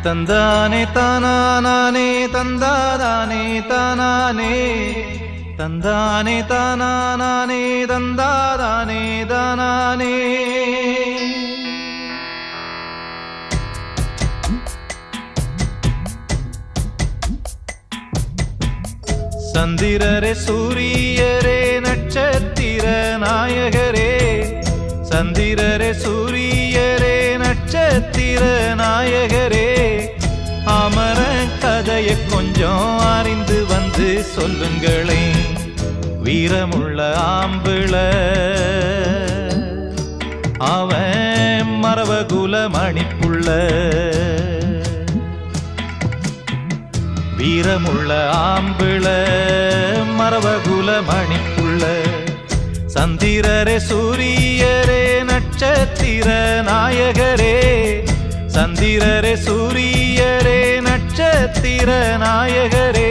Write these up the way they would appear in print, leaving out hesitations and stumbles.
தந்தானே தானானே தந்தாதானே தானானே தந்தானே தானானே தந்தாதானே தானானே சந்திரரே சூரியரே நட்சத்திர நாயகரே சந்திரரே சூரியரே நட்சத்திர நாயகரே அமர கதையை கொஞ்சம் அறிந்து வந்து சொல்லுங்களே வீரமுள்ள ஆம்பிள அவன் மரவகுல மணிப்புள்ள வீரமுள்ள ஆம்பிள மரவகுல மணிப்புள்ள சந்திரரே சூரியரே நட்சத்திர நாயகரே சந்திரரே சூரியரே நட்சத்திர நாயகரே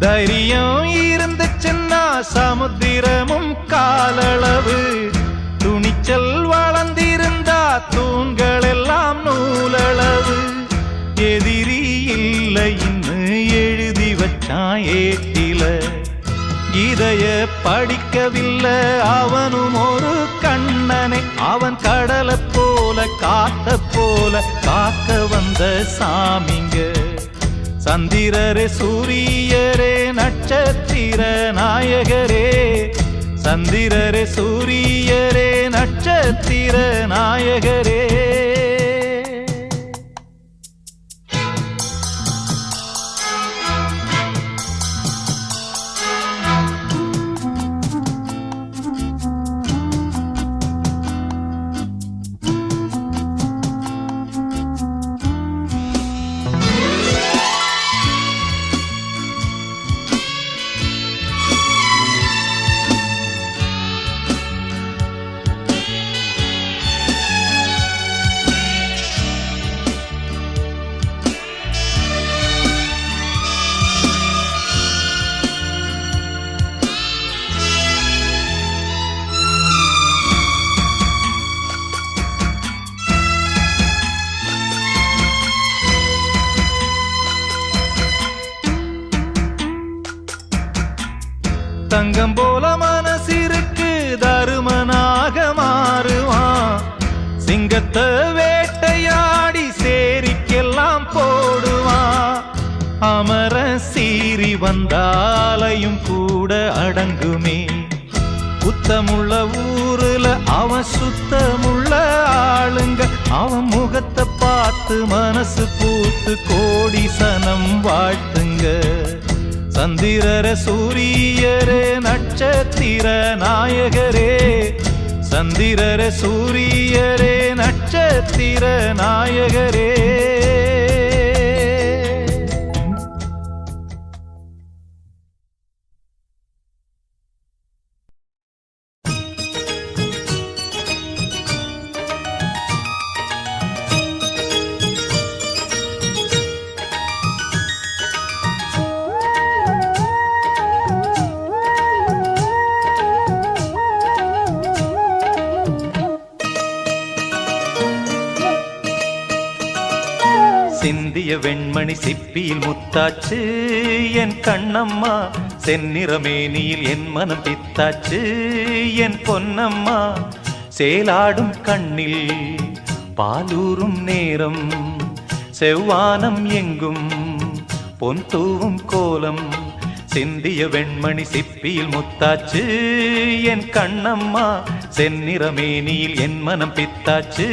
தைரியம் இருந்துச்சுன்னா சமுத்திரமும் காலளவு துணிச்சல் வளர்ந்திருந்தா தூண்கள் எல்லாம் நூலளவு எதிரி இல்லை இன்னு எழுதி வச்சான் ஏட்டில இதைய படிக்கவில்லை அவனும் ஒரு கண்ணனை அவன் கடலை போல காத்த போல காக்க வந்த சாமிங்க சந்திரரே சூரியரே நட்சத்திர நாயகரே சந்திரரே சூரியரே நட்சத்திர நாயகரே தங்கம் போல மனசிற்கு தருமனாக மாறுவான் சிங்கத்தை வேட்டையாடி சேரிக்கெல்லாம் போடுவான் அமர சீறி வந்தாலையும் கூட அடங்குமே புத்தமுள்ள ஊருல அவன் சுத்தமுள்ள ஆளுங்க அவன் முகத்தை பார்த்து மனசு பூத்து கோடி சனம் வாழ்த்துங்க சந்திரரே சூரியரே நட்சத்திர நாயகரே சந்திரரே சூரியரே நட்சத்திர நாயகரே சிந்திய வெண்மணி சிப்பியில் முத்தாச்சு என் கண்ணம்மா, செந்நிறமேனியில் என் மனம் பித்தாச்சு என் பொன்னம்மா. சேலாடும் கண்ணில் பாலூரும் நேரம், செவ்வானம் எங்கும் பொன் தூவும் கோலம். சிந்திய வெண்மணி சிப்பியில் முத்தாச்சு என் கண்ணம்மா, செந்நிறமேனியில் என் மனம் பித்தாச்சு.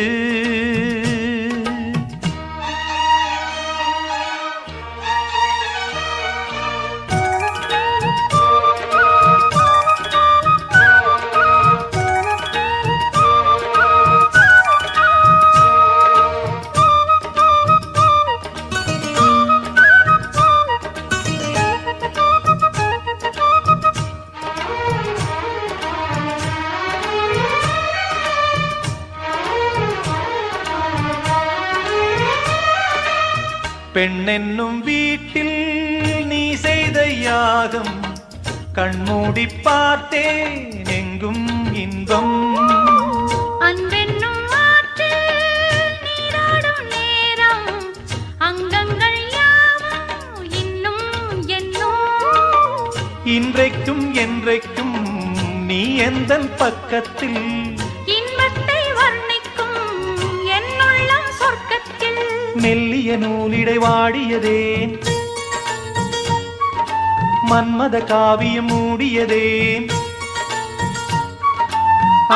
பெண்ணென்னும் வீட்டில் நீ செய்த யாகம், கண்மூடி பார்த்தேன் எங்கும் இன்பம். அன்பென்னும் ஆற்றில் நீராடும் நேரம், அங்கங்கள் யாவும் இன்னும் என்னும். இன்றைக்கும் என்றைக்கும் நீ எந்தன் பக்கத்தில், இன்பத்தை வர்ணிக்கும் என்னுள்ளம் சொர்க்கத்தில். மெல்லிய நூலிடை வாடியதேன், மன்மத காவியம் மூடியதேன்.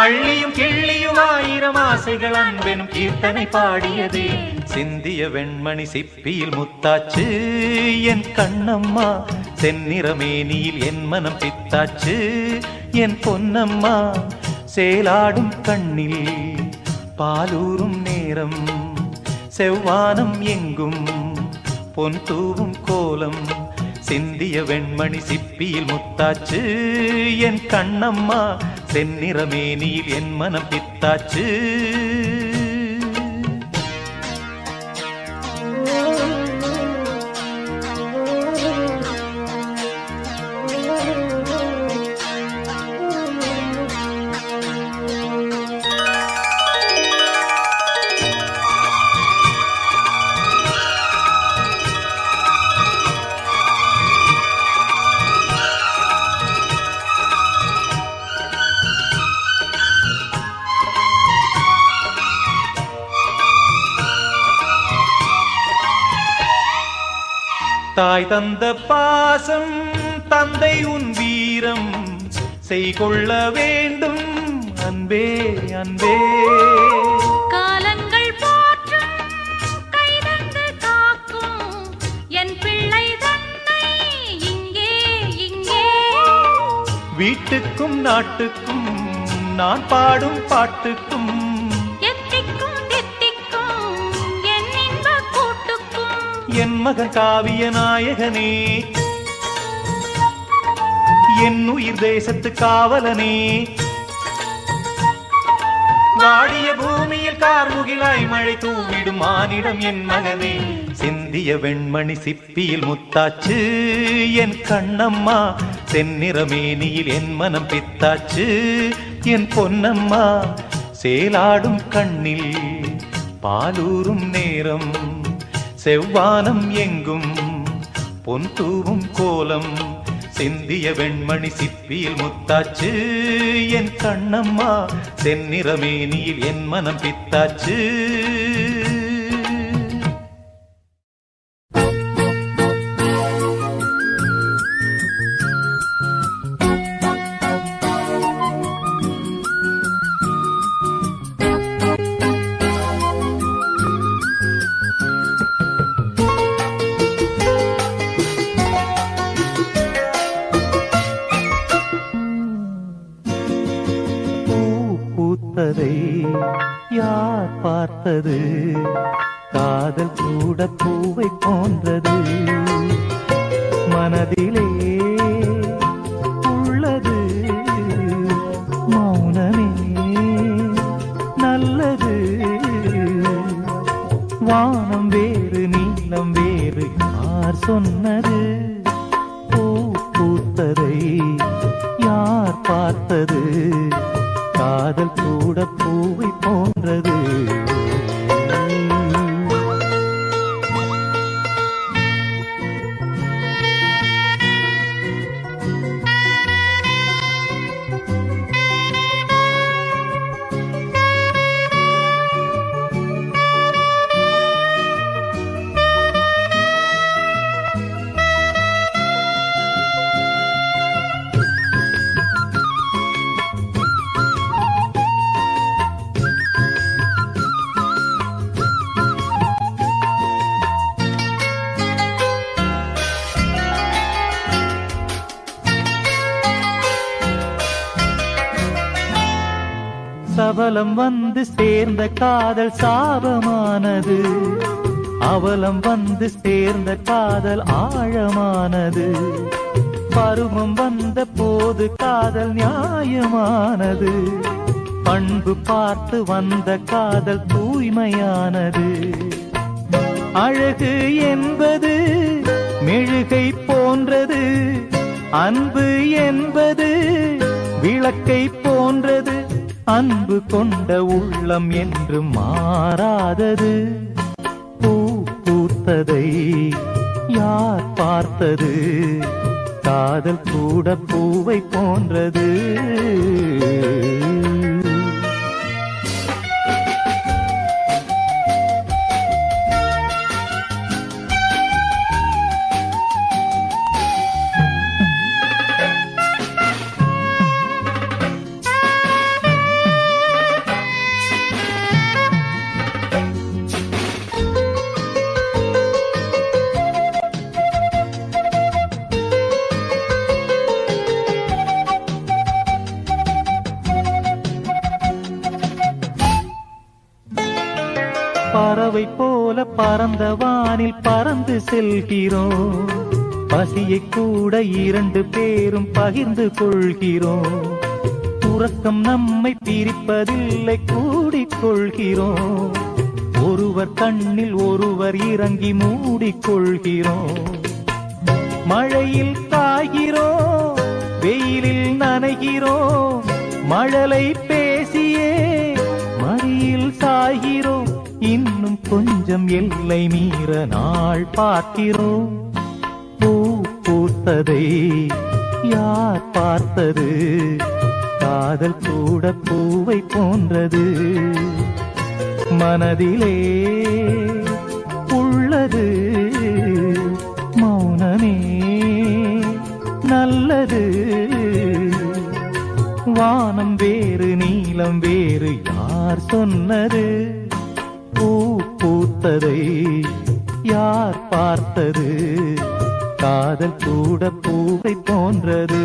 அள்ளியும் கிள்ளியும் ஆயிரம் ஆசைகள் அன்பெனும் கீர்த்தனை பாடியதே. சிந்திய வெண்மணி சிப்பியில் முத்தாச்சு என் கண்ணம்மா, செந்நிறமேனியில் என் மனம் பித்தாச்சு என் பொன்னம்மா. சேலாடும் கண்ணில் பாலூரும் நேரம், செவ்வானம் எங்கும் பொன் தூவும் கோலம். சிந்திய வெண்மணி சிப்பியில் முத்தாச்சு என் கண்ணம்மா, செந்நிறமேனியில் என் மனம் பித்தாச்சு. தாய் தந்த பாசம் தந்தை உன் வீரம், செய்கொள்ள வேண்டும் அன்பே அன்பே. காலங்கள் போற்றும் கைதந்து காக்கும் என் பிள்ளை தன்னை இங்கே இங்கே. வீட்டுக்கும் நாட்டுக்கும் நான் பாடும் பாட்டுக்கும், என் மகன் காவிய நாயகனே, என் உயிர் தேசத்து காவலனே. வாடிய பூமியில் கார்முகிலாய் மழை தூவிடும் மானிடம் என் மகனே. சிந்திய வெண்மணி சிப்பியில் முத்தாச்சு என் கண்ணம்மா, செந்நிறமேனியில் என் மனம் பித்தாச்சு என் பொன்னம்மா. சேலாடும் கண்ணில் பாலூரும் நேரம், செவ்வானம் எங்கும் பொன் தூவும் கோலம். சிந்திய வெண்மணி சிப்பியில் முத்தாச்சு என் கண்ணம்மா, செந்நிறமேனியில் என் மனம் பித்தாச்சு. யார் பார்த்தது காதல் கூட பூவை போன்றது, மனதிலே உள்ளது மௌனமே நல்லது. வானம் வேறு நீளம் வேறு யார் சொன்னது, பூ பூத்ததை யார் பார்த்தது காதல் கூட பூவை போன்றது. அவலம் வந்து சேர்ந்த காதல் சாபமானது, அவலம் வந்து சேர்ந்த காதல் ஆழமானது. பருவம் வந்த போது காதல் நியாயமானது, பண்பு பார்த்து வந்த காதல் தூய்மையானது. அழகு என்பது மெழுகை போன்றது, அன்பு என்பது விளக்கை போன்றது. அன்பு கொண்ட உள்ளம் என்று மாறாதது. பூ பூத்ததை யார் பார்த்தது, காதல் கூட பூவை போன்றது. பறவை போல பறந்த வானில் பறந்து செல்கிறோம், பசியை கூட இரண்டு பேரும் பகிர்ந்து கொள்கிறோம். உறக்கம் நம்மை பிரிப்பதில்லை, கூடிக்கொள்கிறோம். ஒருவர் கண்ணில் ஒருவர் இறங்கி மூடிக்கொள்கிறோம். மழையில் காய்கிறோம், வெயிலில் நனைகிறோம். மழலை பேசியே மடியில் சாய்கிறோம். இன்னும் கொஞ்சம் எல்லை மீற நாள் பார்க்கிறோம். பூ பூத்ததை யார் பார்த்தது, காதல் கூட பூவை போன்றது. மனதிலே உள்ளது மௌனமே நல்லது. வானம் வேறு நீலம் வேறு யார் சொன்னது, பூ பூத்ததை யார் பார்த்தது, காதல் கூட பூவை போன்றது.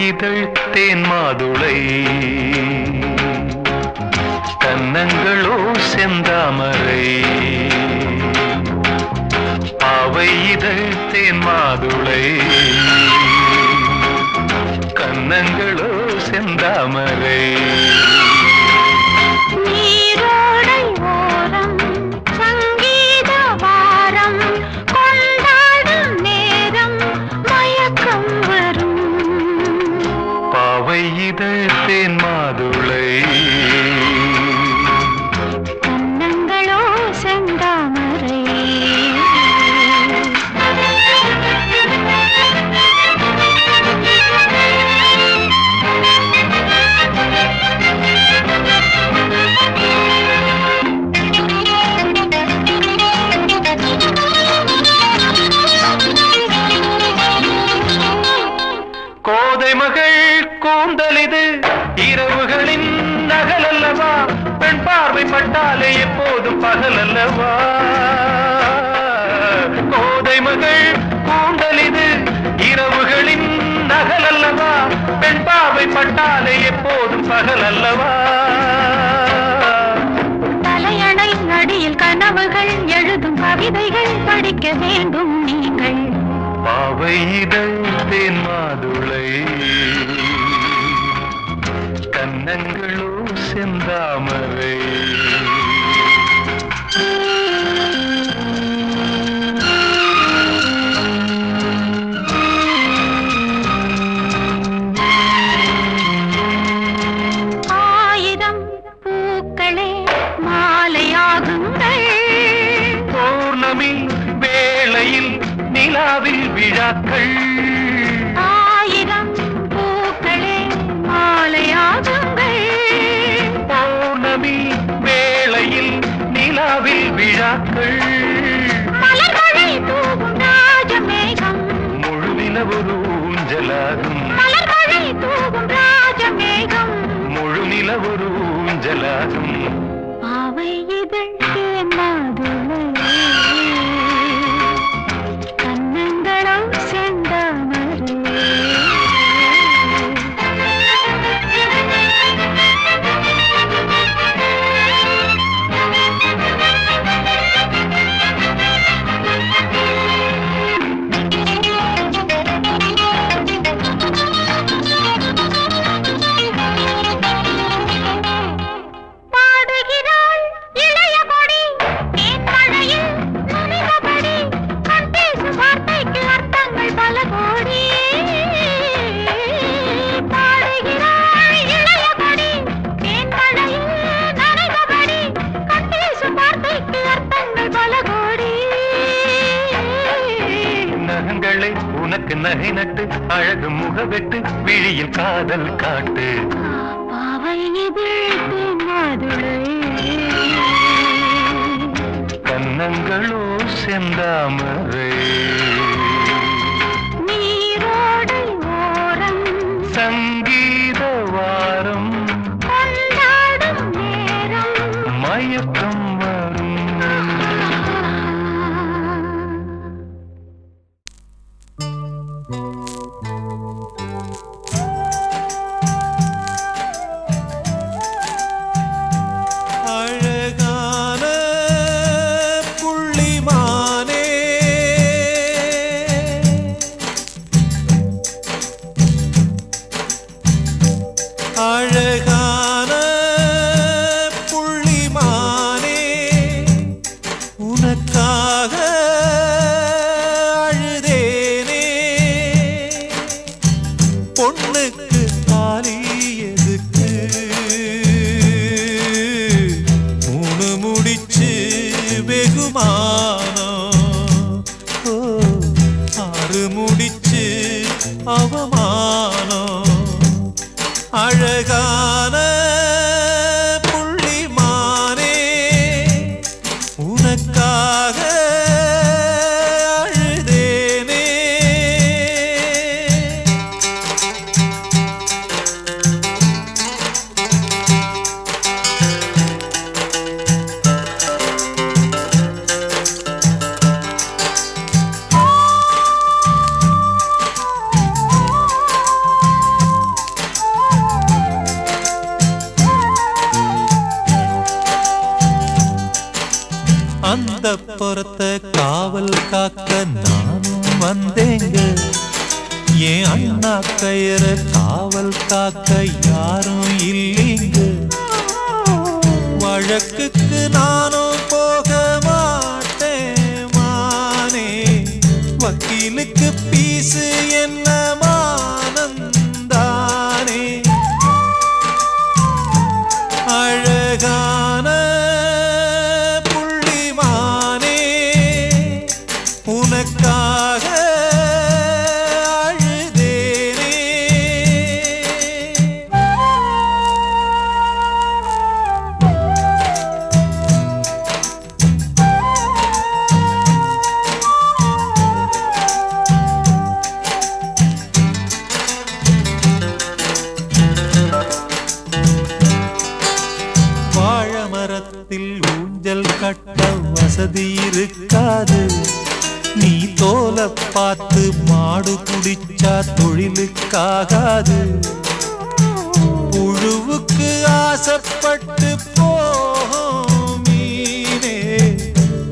இதழ் தேன் மாதுளை, கன்னங்களோ செந்தாமரை. பாவை இதழ் தேன் மாதுளை, கன்னங்களோ செந்தாமரை. இதழ் தேன் மாதுளை, கன்னங்களோ செந்தாமரை. கோதை மகள் கூந்தலிது இரவுகளின் நகல் அல்லவா, பெண் பார்வை பட்டாலே எப்போதும் பகல் அல்லவா. கோதை மகள் கூந்தலிது இரவுகளின் நகல் அல்லவா, பெண் பார்வை பட்டாலே எப்போதும் பகல் அல்லவா. தலையணை அடியில் கனவுகள் எழுதும் கவிதைகள் படிக்க வேண்டும் நீங்கள். பாவை இதழ் தேன் மாதுளை, கன்னங்களோ செந்தாமரை. ஆயிரம் பூக்களே மாலையாக நிலாவில் விழாக்கள் ஆயிரம் பூக்களே மாலையாகுங்கள் பௌர்ணமி வேளையில் நிலாவில் விழாக்கள் மலர்களை தூவும் ராஜமேகம் முழுநில ஒரு ஊஞ்சலாகும் மலர்களை தூவும் ராஜமேகம் முழுநில ஒரு ஊஞ்சலாகும் பாவை இதழ் தேன்மாதுளை கன்னங்களோ செந்தாமரை பாடுகிறாள் இளைய கொடி தேன்மழையில் நனைந்தபடி கண் பேசும் வார்த்தைக்கு அர்த்தங்கள் பல கோடி பாடுகிறாள் இளைய கொடி தேன்மழையில் நனைந்தபடி கண் பேசும் வார்த்தைக்கு அர்த்தங்கள் பல கோடி நகங்களை உனக்கு நகை நட்டு அழகு முகவெட்டு விழியில் காதல் காட்டு பாவை இதழ் தேன்மாதுளை கன்னங்களோ செந்தாமரை நீரோடை ஓரம் சங்கீத வாரம் கொண்டாடும் நேரம் மயக்கம் வரும் அழகான புள்ளிமானே அழகான புள்ளிமானே உனக்காக அழுதேனே பொண்ணுக்கு தாலி எதுக்கு மூணு முடிச்சு வெகுமானம் ஓ, ஆறு முடிச்சு அவமானம் அழகான புள்ளிமானே உனக்காக அழுதேனே அந்த புறத்த காவல் காக்க நானும் வந்தேங்க என் அண்ணா கயிற காவல் காக்க யாரும் இல்லைங்க வழக்குக்கு நானும் போக மாட்டேன் மானே வக்கீலுக்கு பீசு என்ன மானந்தானே அழகான புள்ளிமானே உனக்காக அழுதேனே வாழமரத்தில் ஊஞ்சல் கட்ட வசதி இருக்காது நீ தோலை பார்த்து மாடு குடிச்சா தொழிலுக்காகாது புழுவுக்கு ஆசைப்பட்டு போகும் மீனே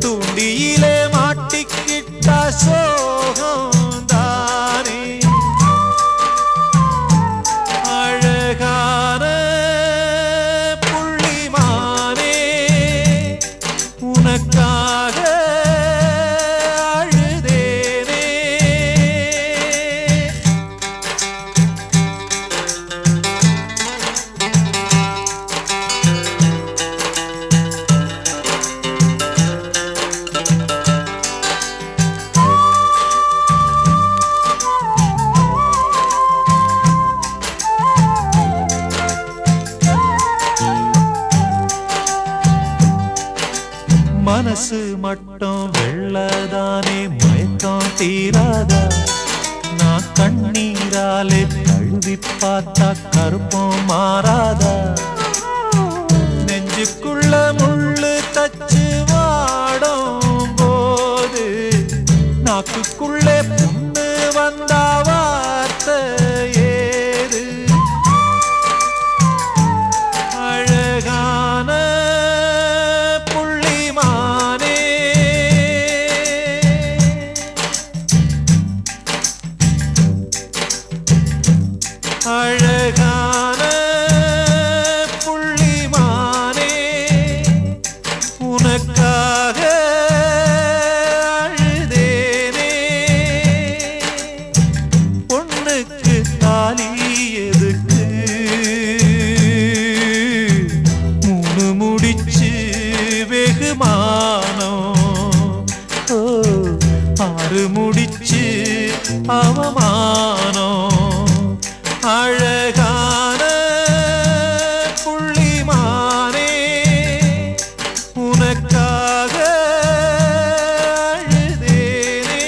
துண்டியிலே மாட்டிக்கிட்டா சோகம் தானே அழகான புள்ளிமானே உனக்காக அழுதேனே மனசு மட்டும் வெள்ளதானே மயக்கம் தீராதா நான் கண்ணீராலே கழுவி பார்த்தா கருப்பம் மாறாதா நெஞ்சுக்குள்ள முள்ளு தச்சு வாடும் போது நாக்குக்குள்ளே புண்ணு வந்தா வார்த்தை ஏது அழகான புள்ளிமானே அழகான புள்ளிமானே உனக்காக அழுதேனே பொண்ணுக்கு தாலி எதுக்கு மூணு முடிச்சு வெகுமானம் ஆறு முடிச்சு அவமானம் அழகான புள்ளிமானே உனக்காக அழுதேனே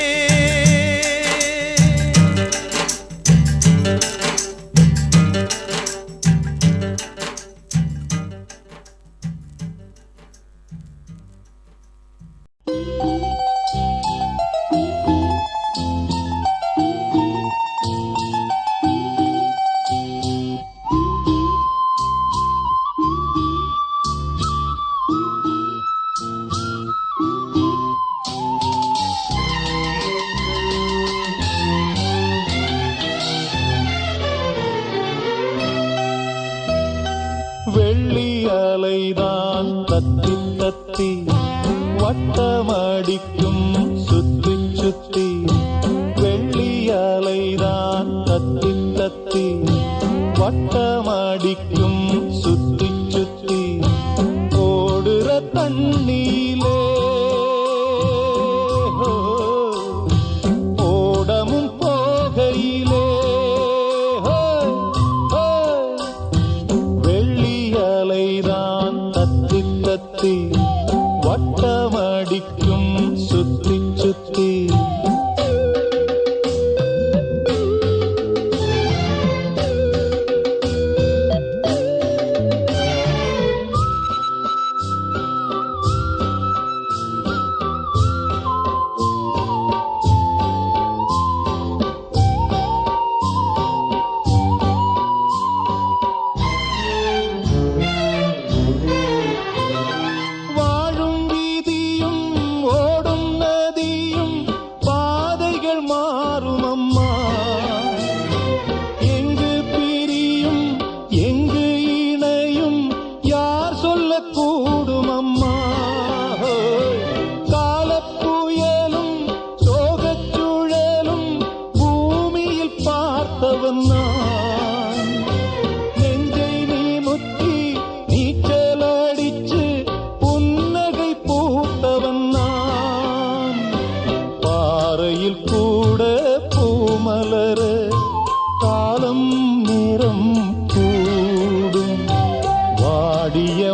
வெள்ளி அலைதான் தத்தி தத்தி வட்டமடிக்கும் சுத்தி சுத்தி வெள்ளி அலைதான் தத்தி தத்தி வட்டமடிக்கும் சுத்தி சுத்தி ஓடுற தண்ணீலே ஓடமும் போகையிலே தத்தி தத்தி வட்டமடிக்கும் சுத்தி சுத்தி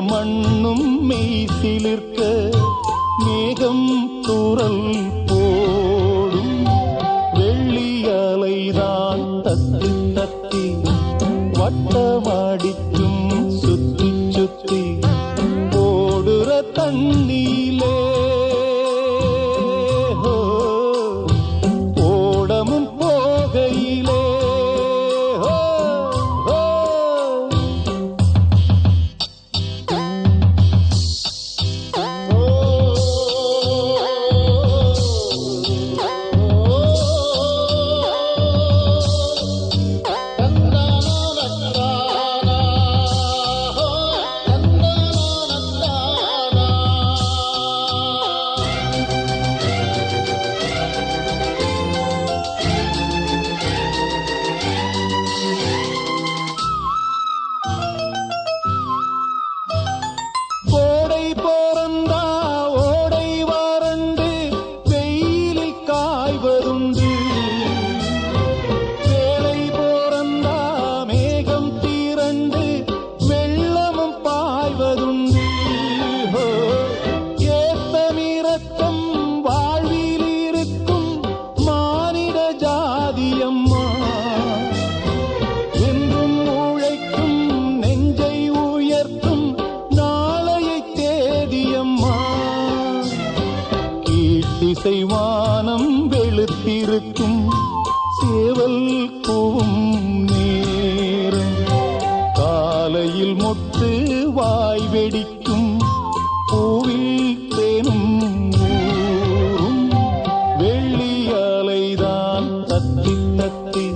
மண்ணும் மெய்சிலிர்க்க மேகம் தூறல் போடும் வெள்ளி அலைதான் தத்தி தத்தி வட்டமடிக்கும் சுத்தி சுத்தி ஓடுற தண்ணீலே ஓடமும் போகையிலே ஏத்தமி ஓசை வானம் வெளுத்திருக்கும் சேவல் கூவும் நேரம் காலையில் மொட்டு வாய் வெடிக்கும் பூவில் தேனும் ஊரும் வெள்ளி அலைதான் தத்தி தத்தி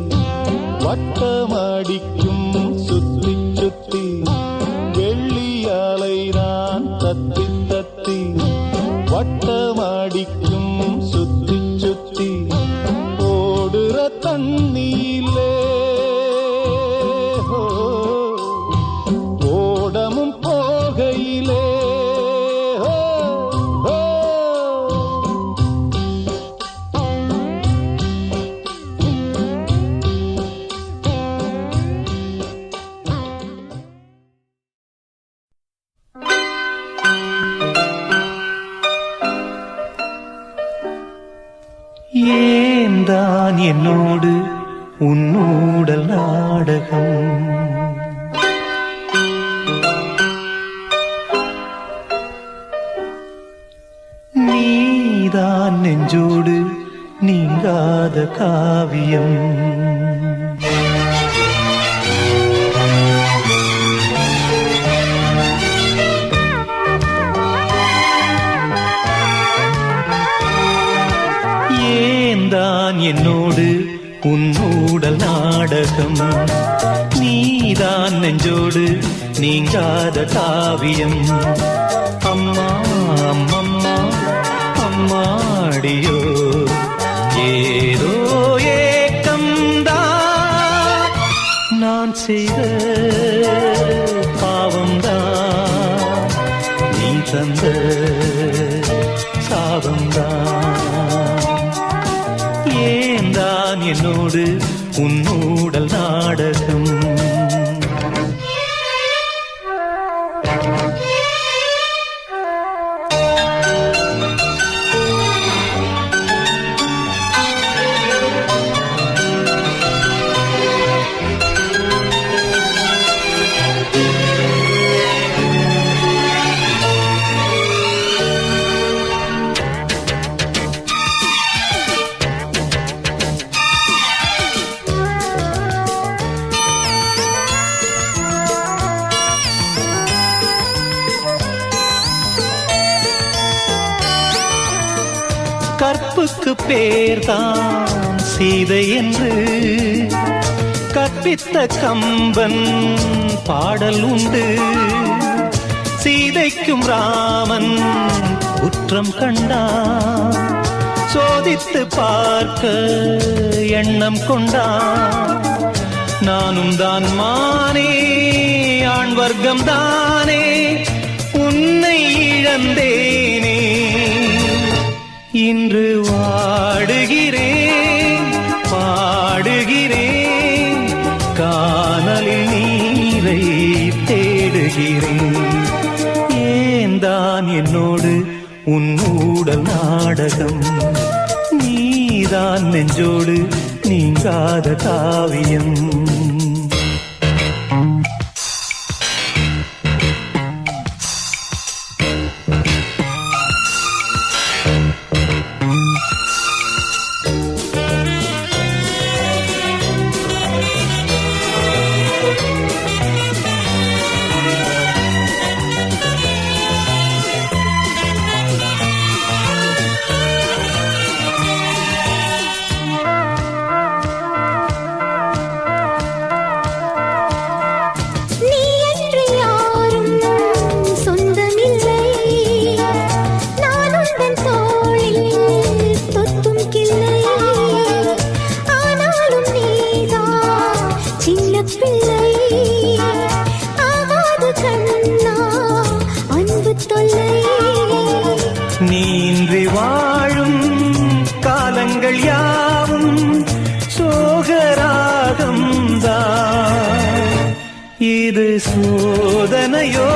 வட்டமடிக்கும் சுத்தி சுத்தி வெள்ளி அலைதான் தத்தி தத்தி வட்டமடிக்கும் சுத்தி சுத்தி ஓடுற தண்ணீலே ஓடமும் போகையிலே ஏந்தான் என்னோடு உன்னூடல் நாடகம் நீதான் நெஞ்சோடு நீங்காத காவியம் ஏந்தான் என்னோடு உன்னூடல் நாடகம் நீதான் நெஞ்சோடு நீங்காத காவியம் அம்மா அம்மம்மா அம்மாடியோ ஏதோ ஏக்கம்தான் நான் செய்த பாவம்தான் நீ தந்த சாபம்தான் ஏந்தான் என்னோடு உன்னூடல் நாடகம் கற்புக்கு பேர்தான் சீதை என்று கற்பித்த கம்பன் பாடல் உண்டு சீதைக்கும் ராமன் குற்றம் கண்டான் சோதித்து பார்க்க எண்ணம் கொண்டான் நானும் தான் மானே ஆண் வர்க்கம் தானே உன்னை இழந்தேனே இன்று வாடுகிறேன் பாடுகிறேன் கானலில் நீரை தேடுகிறேன் ஏந்தான் என்னோடு உன்னூடல் நாடகம் நீதான் நெஞ்சோடு நீங்காத காவியம் நீன்றி வாழும் காலங்கள் யாவும் சோகராகம் தான் இது சோதனையோ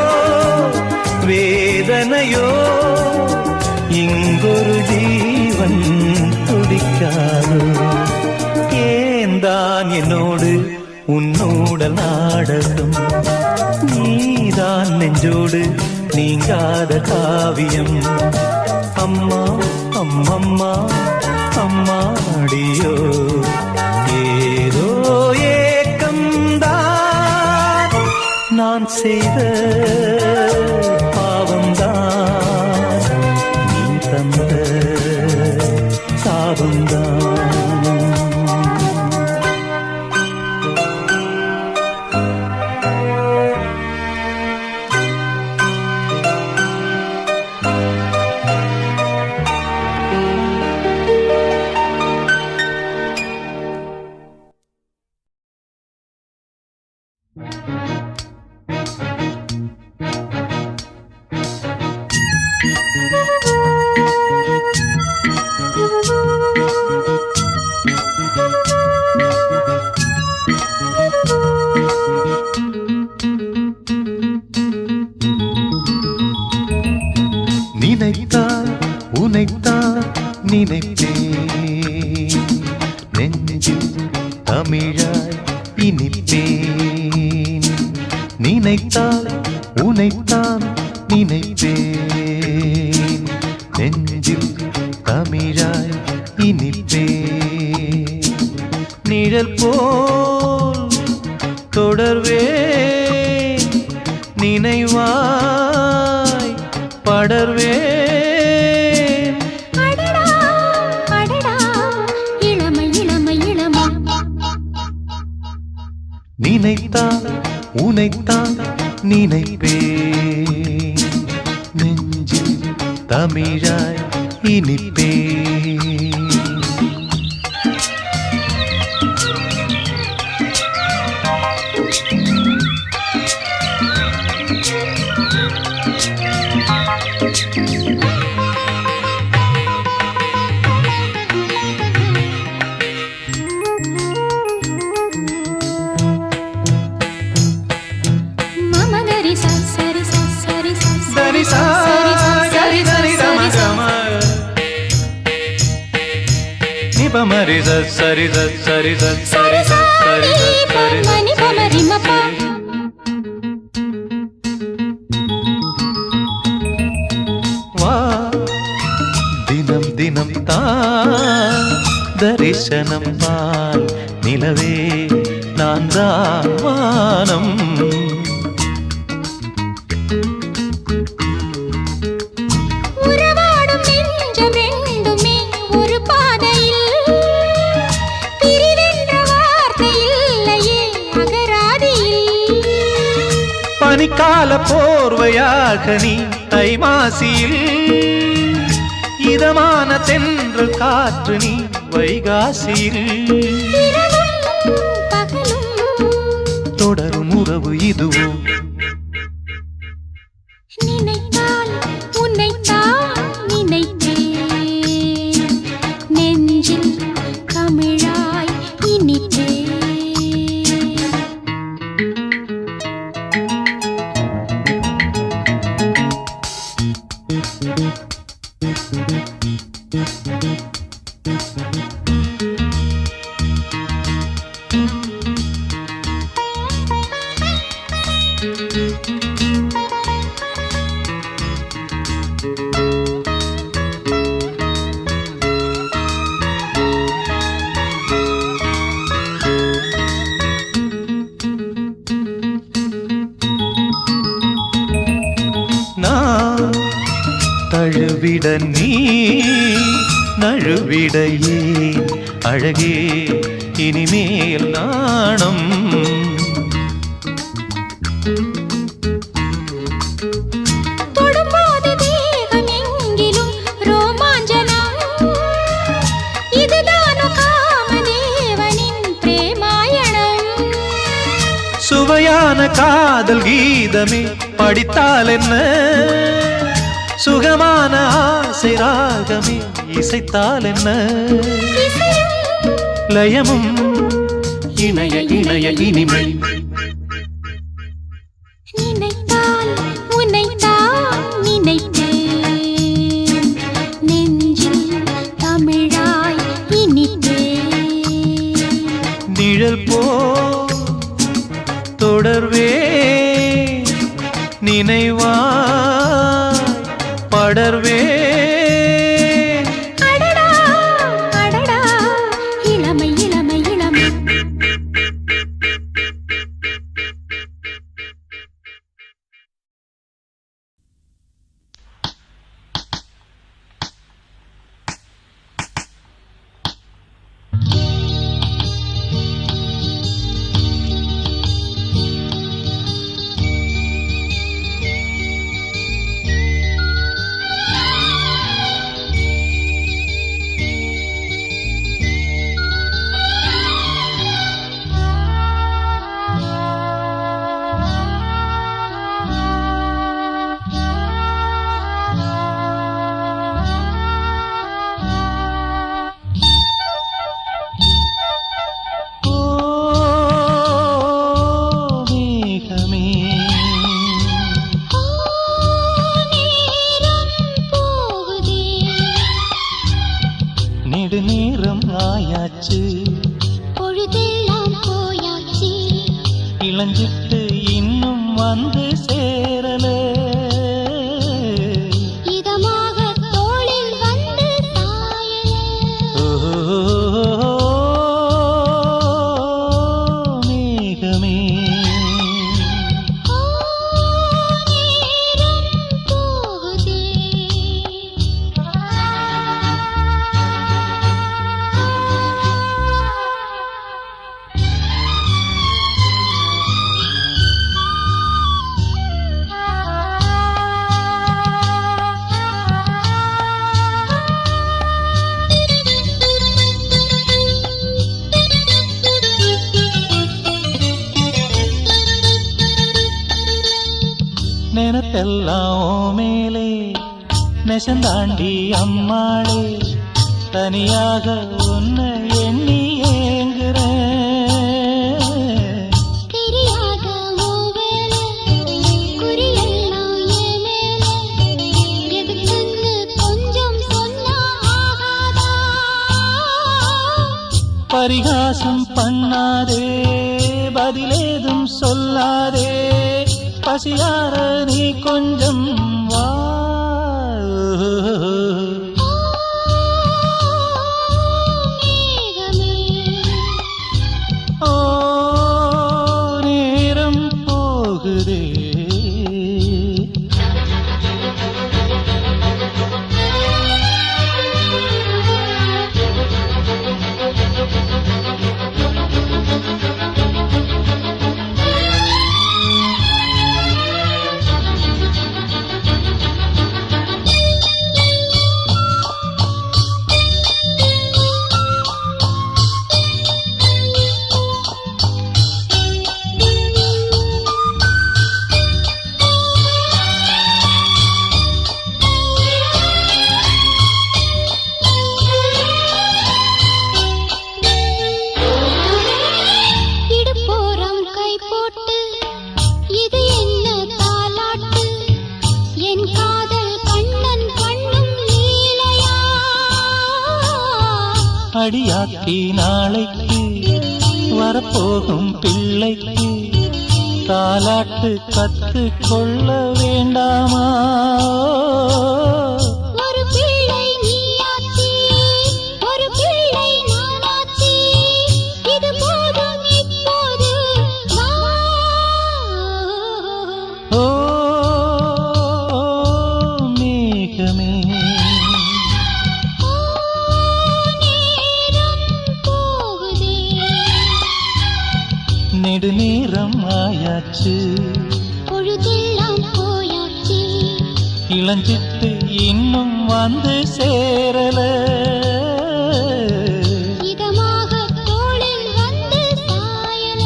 வேதனையோ இங்கொரு ஜீவன் துடிக்காதோ ஏந்தான் என்னோடு உன்னோடல் நாடகம் நீதான் நெஞ்சோடு நீங்காத காவியம் அம்மா அம்மம்மா அம்மாடியோ ஏதோ ஏக்கம்தான் நான் செய்த பாவம்தான் நீ தந்த சாபம்தான். நினைத்தால் உனைத்தான் நினைப்பேன் நெஞ்சில் தமிழாய் இனிப்பேன். நினைத்தால் உனைத்தான் நினைப்பேன் நெஞ்சில் தமிழாய் இனிப்பேன். நிழல் போல் தொடர்வேன் நினைவாய் படர்வேன். அடடா அடடா இளமை இளமை இளமை நினைத்தால் உனைத்தான் நினைப்பேன் நெஞ்சில் தமிழாய் இனிப்பேன். மமகரி சரி சரி சரி சரி சரி கம நிபமரி சரி சரி சரி சரி சரி மணி பமரி மப்பா வா தினம் தினம் தான் தரிசனம் பால் நிலவே நான் தான் வானம். உறவாடும் நெஞ்சம் ரெண்டுமே ஒரு பாதையில் பிரிவென்ற வார்த்தை இல்லையே அகராதியில். பனிக்கால போர்வையாக நீ தை மாசியில் இதமான தென்றல் காற்று நீ வைகாசியில். இரவும் பகலும் தொடரும் உறவு இதுவோ நினைத்தால் உன்னைத்தான் நினைத்தேன் நெஞ்சில் தமிழாய் இனிப்பேன். நான் தழுவிட நீ நழுவிட ஏன் அழகே இனிமேல் நாணம். தொடும்போது தேகம் எங்கிலும் ரோமாஞ்சனம். இதுதானோ காமதேவனின் பிரேமாயணம். சுவையான காதல் கீதமே படித்தால் என்ன சுகமான ஆசை ராகமே இசைத்தால் என்ன. இசையும் லயமும் இணைய இணைய இனிமை. நினைத்தால் உன்னைத்தான் நினைத்தேன் நெஞ்சில் தமிழாய் இனிப்பேன். நிழல் போ தொடர்வே நினைவாய் படர்வே. நெடுநேரம் ஆயாச்சு, பொழுதெல்லாம் போயாச்சு, இளஞ்சிட்டு இன்னும் வந்து சேரல. இதமாக தோளில் வந்து சாயல. மேகமே நேரம் போகுதே. நினைப்பெல்லாம் மேலே நெசந்தாண்டி அம்மாளே, தனியாக உன்னை எண்ணி ஏங்குறேன். தெரியாத மூவேல குறியெல்லாம் என் மேல, எதுக்குன்னு கொஞ்சம் சொன்னா ஆகாதா? பரிகாசம் பண்ணாதே, பதிலேதும் சொல்லாதே, பசியார நீ கொஞ்சம் வா. மேகமே ஓ நேரம் போகுதே. இடுப்போரம் கை போட்டு இது என்ன தாலாட்டு, என் காதல் கண்ணன் பண்ணும் லீலையா? அடியாத்தி நாளைக்கு வரப்போகும் பிள்ளைக்கு தாலாட்டு கத்து கொள்ள வேண்டாமா? ஒரு பிள்ளை நீயாச்சி, ஒரு பிள்ளை நானாச்சி, இது போதும் இப்போது வா. ஓ மேகமே ஓ நேரம் போகுதே. நெடுநேரம் ஆயாச்சு, பொழுதெல்லாம் போயாச்சு, இளஞ்சிட்டு இன்னும் வந்து சேரல. இதமாக தோளில் வந்து சாயல.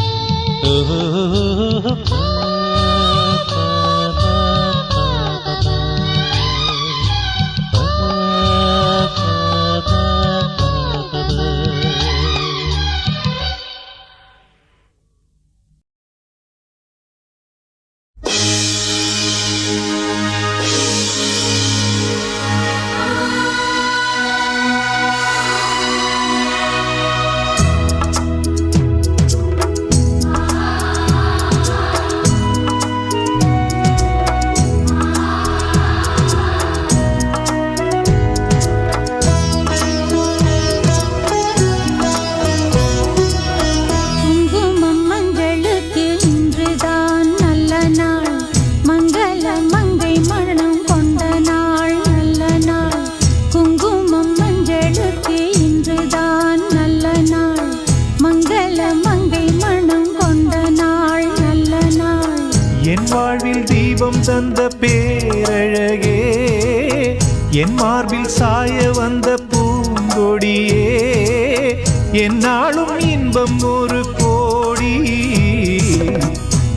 குங்குமம் மஞ்சளுக்கு இன்றுதான் நல்ல நாள், மங்கள மங்கை மணம் கொண்ட நாள், நல்ல நாள். குங்குமம் மஞ்சளுக்கு இன்றுதான் நல்ல நாள், மங்கள மங்கை மணம் கொண்ட நாள், நல்ல நாள். என் வாழ்வில் தீபம் தந்த பேரழகே, என் மார்பில் சாய வந்த பூங்கொடியே, என்னாலும் இன்பம் ஒரு கோடி.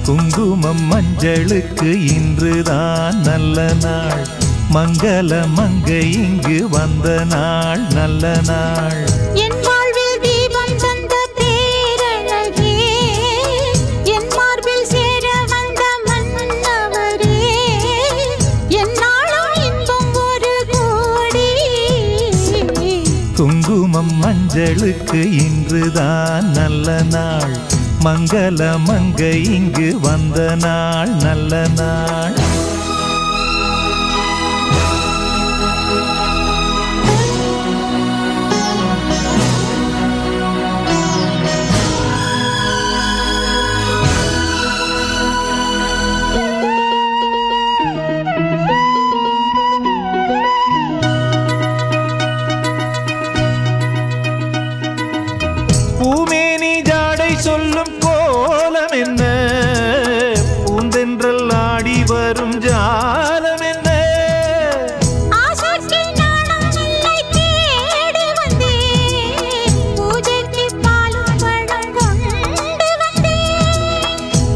குங்குமம் மஞ்சளுக்கு இன்றுதான் நல்ல நாள், மங்கள மங்கை இங்கு வந்த நாள், நல்ல நாள். என் வாழ்வில் தீபம் தந்த பேரழகே, என் மார்பில் சேர வந்த மன்னவரே, என்னாலும் இன்பம் ஒரு கோடி. குங்குமம் மஞ்சள் மஞ்சளுக்கு இன்றுதான் நல்ல நாள் மங்கள மங்கை இங்கு வந்த நாள் நல்ல நாள் பூமேனி ஜாடை சொல்லும் கோலம் என்ன பூந்தென்றல் ஆடி வரும் ஜாலம் என்ன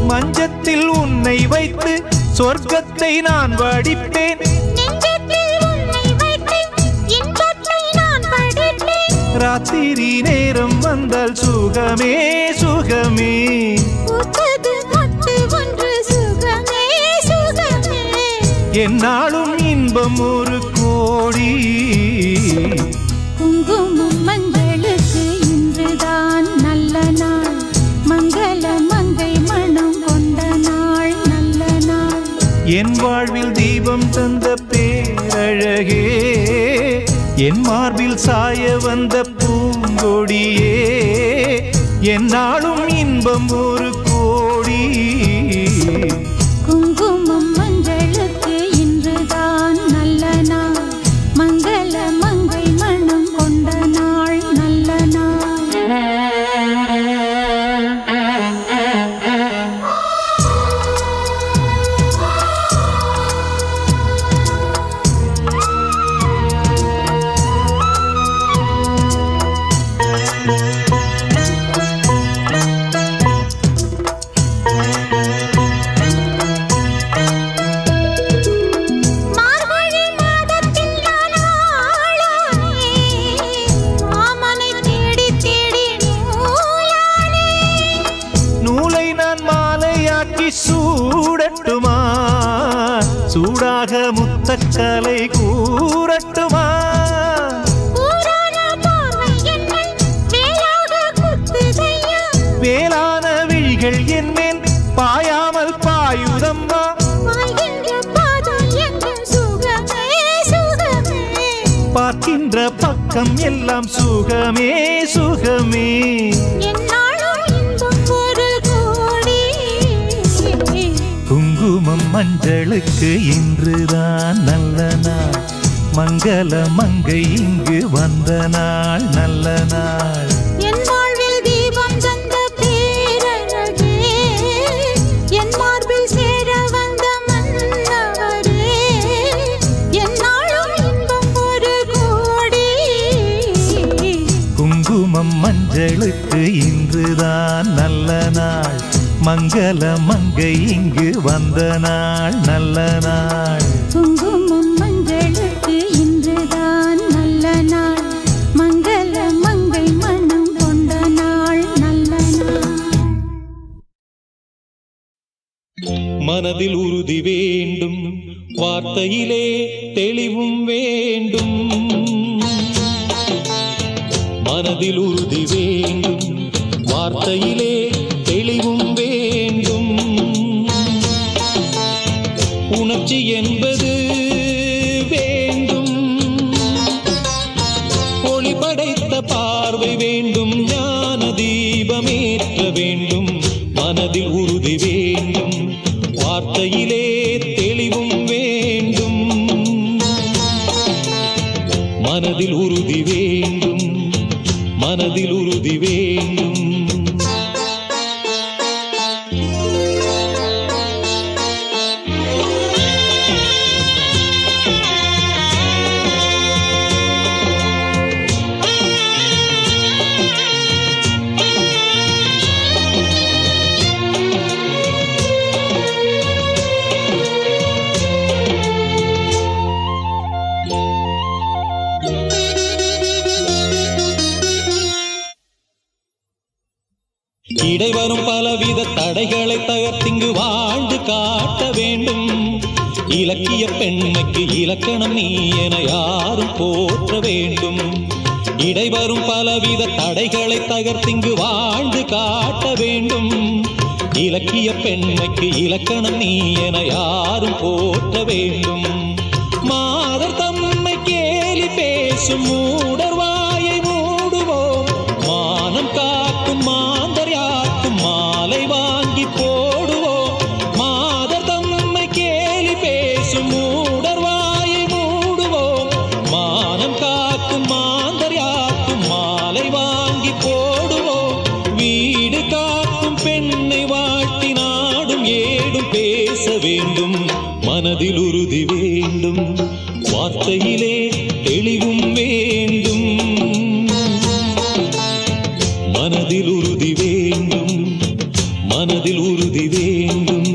மஞ்சத்தில் உன்னை வைத்து சொர்க்கத்தை நான் வடிப்பேன் ராத்திரி நேரம் வந்தால் சுகமே சுகமே என்னாலும் இன்பம் ஒரு கோடி குங்குமம் மஞ்சளுக்கு இன்றுதான் நல்ல நாள் மங்கள மங்கை மனம் கொண்ட நாள் நல்ல நாள் என் வாழ்வில் தீபம் தந்த பேரழகே என் மார்பில் சாய வந்த பூங்கொடியே என்னாலும் இன்பம் ஒரு கோடி குங்குமம் மஞ்சளுக்கு இன்றுதான் நல்ல நாள் மங்கள மங்கை மனம் கொண்ட நாள் நல்ல நாள் சூடட்டுமா சூடாக முத்தக்கலை கூறட்டுமா வேளான விழிகள் என்மேல் பாயாமல் பாயுதம்மா பார்க்கின்ற பக்கம் எல்லாம் சுகமே சுகமே குங்குமம் மஞ்சளுக்கு இன்றுதான் நல்ல நாள் மங்கள மங்கை இங்கு வந்த நாள் நல்ல நாள் என் வாழ்வில் தீபம் தந்த பேரழகே என் மார்பில் சேர வந்த மன்னவரே என்னாலும் இன்பம் ஒரு கோடி குங்குமம் மஞ்சளுக்கு இன்றுதான் நல்ல நாள் மங்கள மங்கை இங்கு வந்த நாள் நல்ல நாள் குங்குமம் மஞ்சளுக்கு இன்றுதான் நல்ல நாள் மங்கள மங்கை மனம் கொண்ட நாள் நல்ல நாள் மனதில் உறுதி வேண்டும் வார்த்தையிலே தெளிவும் வேண்டும் மனதில் உறுதி வேண்டும் வார்த்தையிலே தெளிவும் வேண்டும் உணர்ச்சி என்பது வேண்டும் ஒளி படைத்த பார்வை வேண்டும் ஞான தீபமேற்ற வேண்டும் மனதில் உறுதி வேண்டும் வார்த்தையிலே தெளிவும் வேண்டும் மனதில் உறுதி வேண்டும் மனதில் உறுதி வேண்டும் இடைவரும் பலவித தடைகளை தகர்த்திங்கு வாழ்ந்து காட்ட வேண்டும் இலக்கிய பெண்மைக்கு இலக்கணம் நீ என யாரும் போற்ற வேண்டும் இடைவரும் பலவித தடைகளை தகர்த்திங்கு வாழ்ந்து காட்ட வேண்டும். இலக்கிய பெண்மைக்கு இலக்கணம் நீ என யாரும் போற்ற வேண்டும். மாதர் தம்மை கேலி பேசும் மூடர் வாயை மூடுவோம். மானம் காக்கும் மாந்தர் யாக்கும் மாலை வாங்கி போடுவோம். மாதர் தம்மை கேலி பேசும் மூடர் வாயை மூடுவோம். மானம் காக்கும் மாந்தர் யாக்கும் மாலை வாங்கி போடுவோம். வீடு காக்கும் பெண்ணை வாழ்த்தி நாடும் ஏடும் பேச வேண்டும். மனதில் உறுதி வேண்டும், வார்த்தையிலே தெளிவும் வேண்டும். மனதில் உறுதி வேண்டும், மனதில் உறுதி வேண்டும்.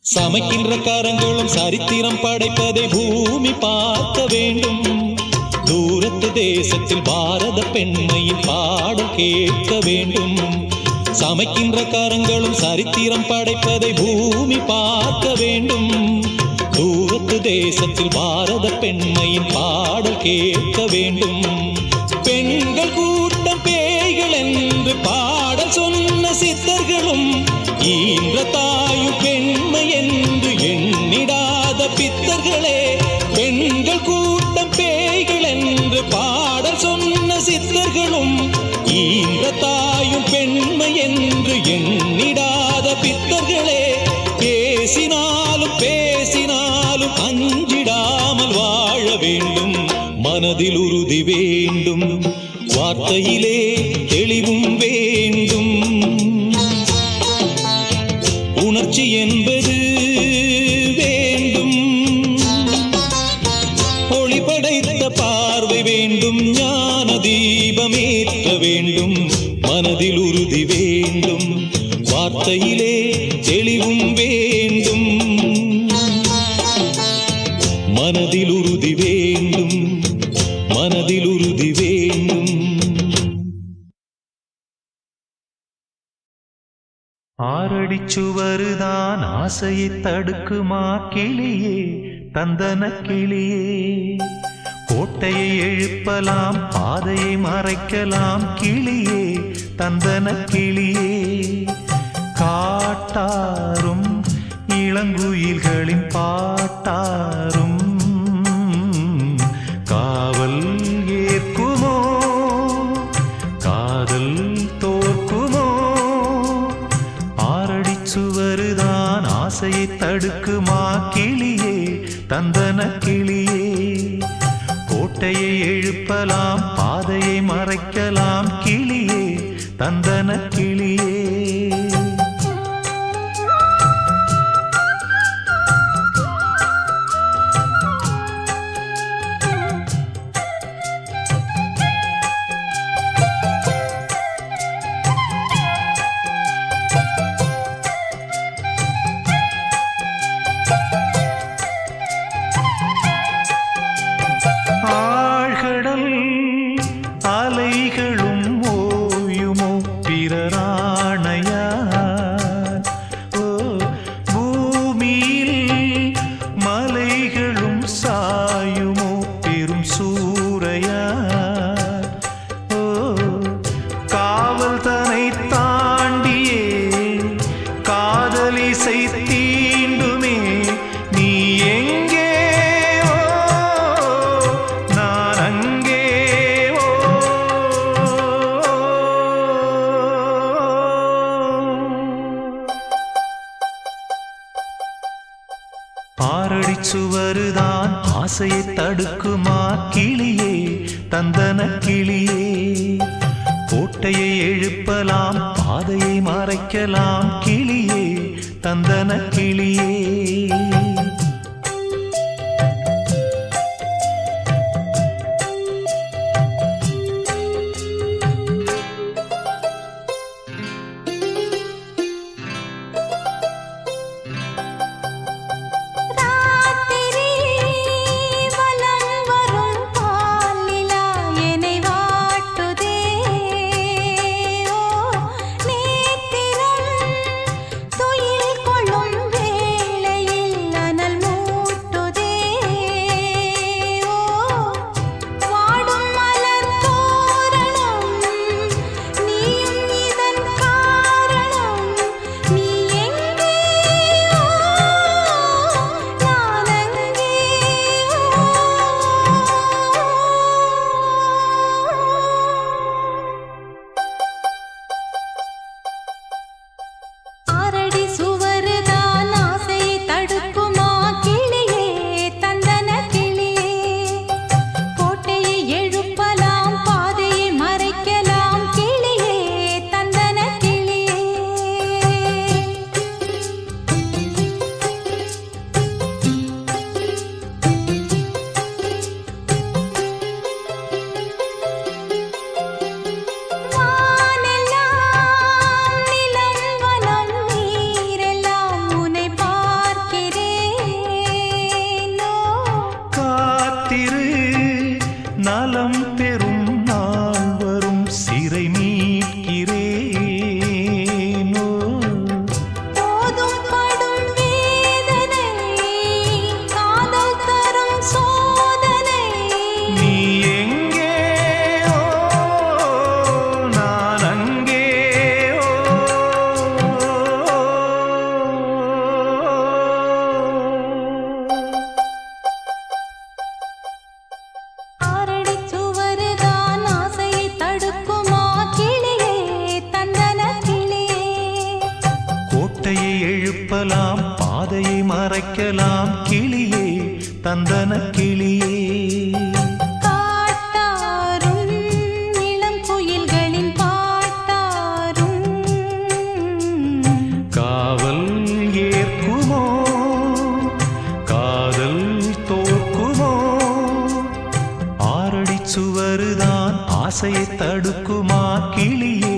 சமைக்கின்ற கரங்களும் சரித்திரம் படைப்பதை பூமி பார்க்க வேண்டும். தூரத்து தேசத்தில் பாரத பெண்மையின் பாடல் கேட்க வேண்டும். சமைக்கின்ற கரங்களும் சரித்திரம் படைப்பதை பூமி பார்க்க வேண்டும். தூரத்து தேசத்தில் பாரத பெண்மையின் பாடல் கேட்க வேண்டும். பெண்கள் கூட்டம் பேய்கள் என்று பாடல் சொன்ன சித்தர்களும் ஈன்ற தாயும் பெண்மை என்று எண்ணிடாத பித்தர்களே. பெண்கள் கூட்டம் பேய்கள் என்று பாடல் சொன்ன சித்தர்களும் ஈன்ற தாயும் பெண்மை என்று எண்ணிடாத பித்தர்களே. பேசினாலும் பேசினாலும் அஞ்சிடாமல் வாழ வேண்டும். மனதில் உறுதி வேண்டும், வார்த்தையிலே தெளிவும் வேண்டும். உணர்ச்சி என்பது வேண்டும், ஒளி படைத்த பார்வை வேண்டும். ஞான தீபமேற்ற வேண்டும். மனதில் உறுதி வேண்டும், வார்த்தையிலே தெளிவும் வேண்டும். மனதில் உறுதி வேண்டும், மனதில் உறுதி வேண்டும். ஆறடிச்சுவருதான் ஆசையை தடுக்குமா கிளியே, தந்தன கிளியே. கோட்டையை எழுப்பலாம், பாதையை மறைக்கலாம் கிளியே, தந்தன கிளியே. காட்டாரும் இளங்குயில்களின் பாட்டாரும் காவல் ஏற்குமோ, காதல் தோற்குமோ. ஆறடிச்சுவருதான் ஆசையை தடுக்குமா கிளியே, தந்தன கிளியே. கோட்டையை எழுப்பலாம், பாதையை மறைக்கலாம் கிளியே, தந்தன கிளியே. அலைகளும் ஓயுமோ பிறராணையார். ஓ பூமியில் மலைகளும் சாயுமோ பெரும் சூறையார். ஓ காவல் தனை தாண்டியே காதலிசை தீண்டுமே. நீ எங்கே ஆறடிச்சுவருதான் ஆசையை தடுக்குமா கிளியே, தந்தன கிளியே. கோட்டையை எழுப்பலாம், பாதையை மறைக்கலாம் கிளியே, தந்தன கிளியே. காத்திரு நலம் பெறும் நாள் வரும் சிறை மீட்கிறேனோ போதும் படும் வேதனை காதல் தரும் சோதனை நீ எங்கே ஓ நான் அங்கே ஆறடி சுவருதான் ஆசையை தடுக்குமா கிளியே தந்தன கிளியே கோட்டையை எழுப்பலாம் பாதையை மறைக்கலாம் கிளியே தந்தன கிளியே காட்டாரும் இளம் குயில்களின் பாட்டாரும் காவல் ஏற்குமோ காதல் தோற்குமோ ஆறடி சுவருதான் ஆசையை தடுக்குமா கிளியே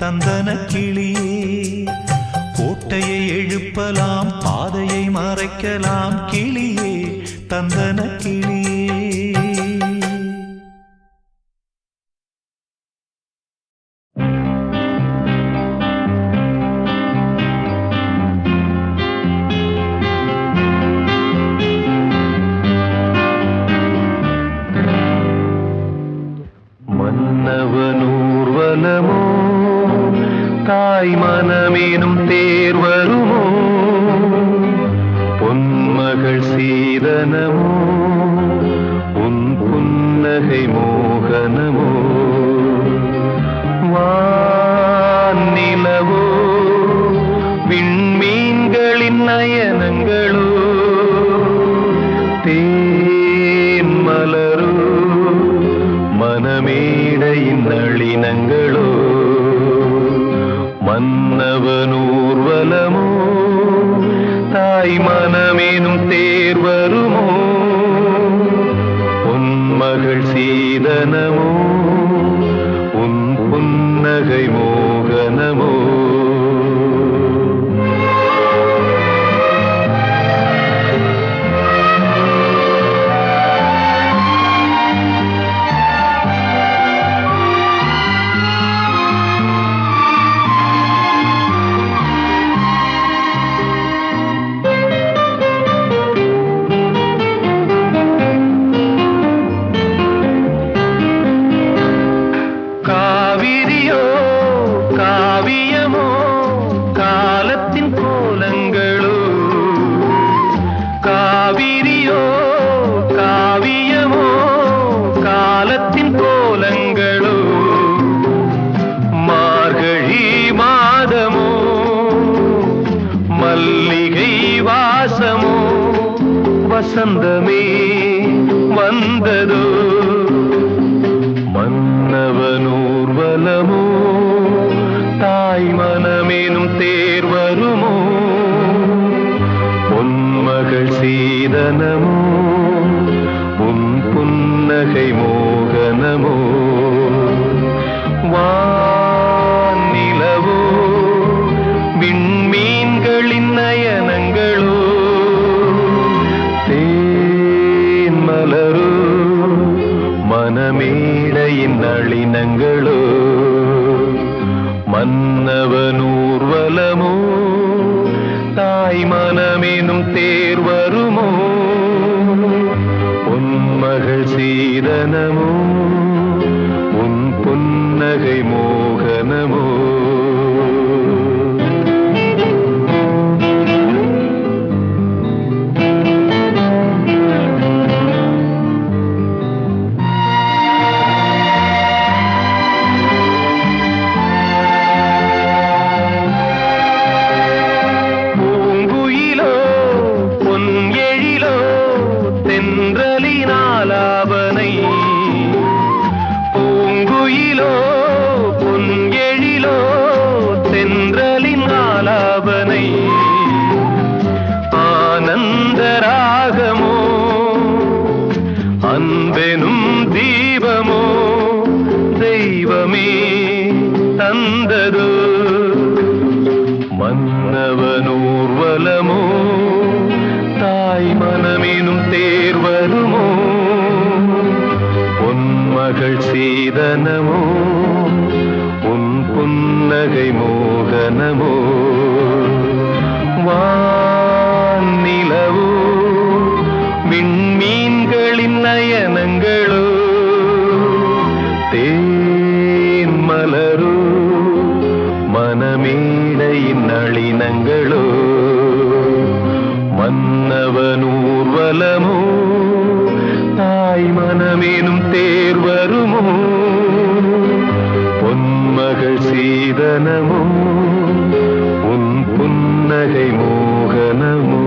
தந்தன கிளியே கோட்டையை எழுப்பலாம் பாதையை மறைக்கலாம் கிளியே தந்தன கிளியே மன்னவனூர்வலமோ தாய் மனமேனும் தேர் வருமோ பொன்மகள் சீதனமோ உன் புன்னகை மோகனமோ வானிலவோ விண்மீன்களின் நயனங்களோ தேன் மலரோ மனமேடையின் நளினங்களோ மன்னவனூர்வலமோ தாய் மனமேனும் தேர் வருமோ பொன்மகள் சீதனமோ உன் புன்னகை மோகனமோ காவிரியோ காவியமோ காலத்தின் கோலங்களோ காவிரியோ காவியமோ காலத்தின் கோலங்களோ மார்கழி மாதமோ மல்லிகை வாசமோ வசந்தமே வந்ததோ மன்னவனூர்வலமோ தாய் மனமேனும் தேர் வருமோ பொன்மகள் சீதனமோ உன் புன்னகை மோகனமோ வானிலவோ விண்மீன்களின் நயனங்களோ தேன் மலரோ மனமேடையின் நளினங்களோ மன்னவனூர்வலமோ தாய் மனமேனும் தேர் வருமோ பொன்மகள் சீதனமோ உன் புன்னகை மோகனமோ தென்றலினாலாவனை பூங்குயிலோ பொன் எழிலோ தென்றலினாலாவனை ஆனந்தராகமோ அன்பெனும் தீபமோ தெய்வமே தந்ததோ மன்னவனூர்வலமோ தாய் மனமேனும் தேர் வருமோ மகள் சீதனமோ உன் புன்னகை மோகனமோ வானிலவோ விண்மீன்களின் நயனங்களோ தேன் மலரோ மனமேடையின் நளினங்களோ மன்னவனூர்வலமோ தாய் மனமேனும் தேர் வருமோ பொன்மகள் சீதனமோ உன் புன்னகை மோகனமோ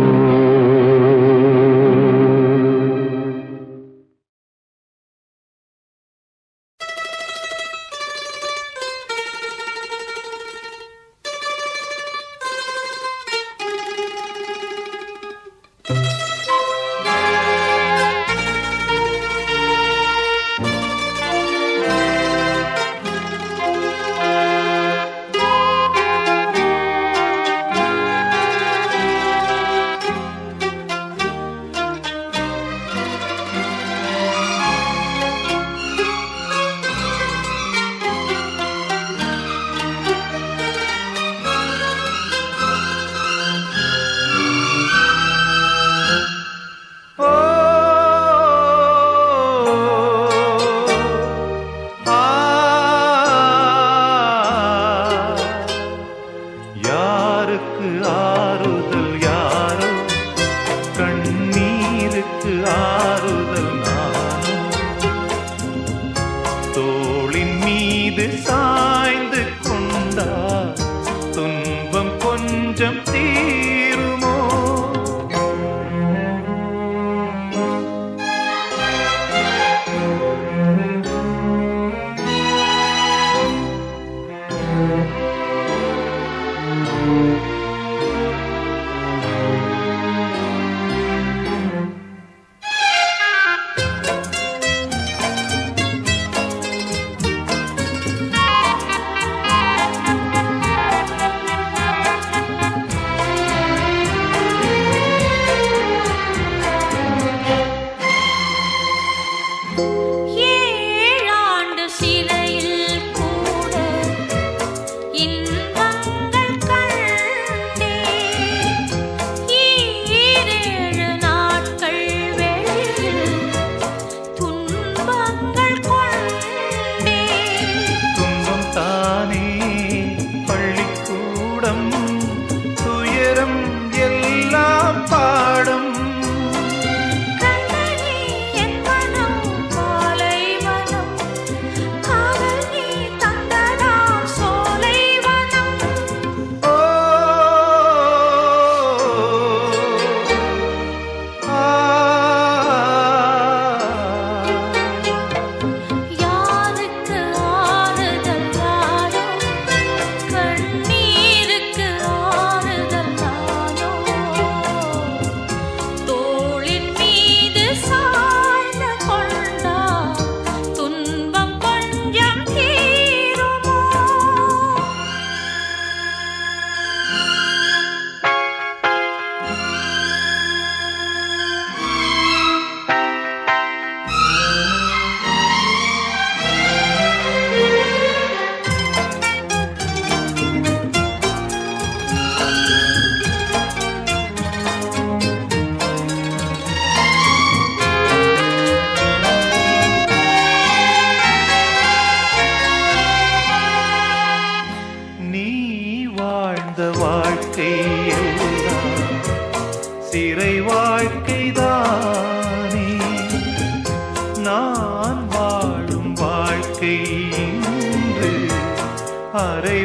நான் வாழும் வாழ்க்கை இன்று அரை